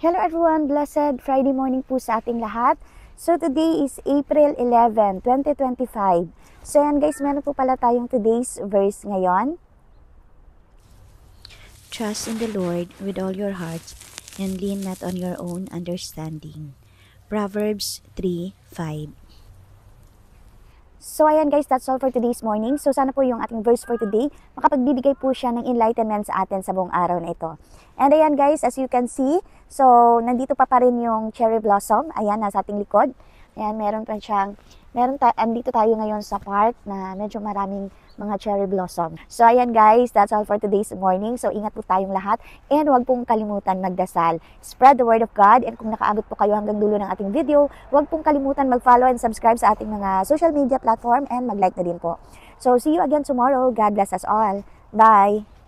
Hello everyone! Blessed Friday morning po sa ating lahat. So today is April 11, 2025. So yan guys, meron po pala tayong today's verse ngayon. Trust in the Lord with all your heart and lean not on your own understanding. Proverbs 3:5. So ayan guys, that's all for today's morning. So sana po yung ating verse for today, makapagbibigay po siya ng enlightenment sa atin sa buong araw na ito. And ayan guys, as you can see, so nandito pa rin yung cherry blossom. Ayan, nasa ating likod. Ayan, andito tayo ngayon sa park na medyo maraming mga cherry blossom. So ayan guys, that's all for today's morning. So ingat po tayong lahat and huwag pong kalimutan magdasal. Spread the word of God, and kung nakaabot po kayo hanggang dulo ng ating video, huwag pong kalimutan mag-follow and subscribe sa ating mga social media platform and mag-like na din po. So see you again tomorrow. God bless us all. Bye!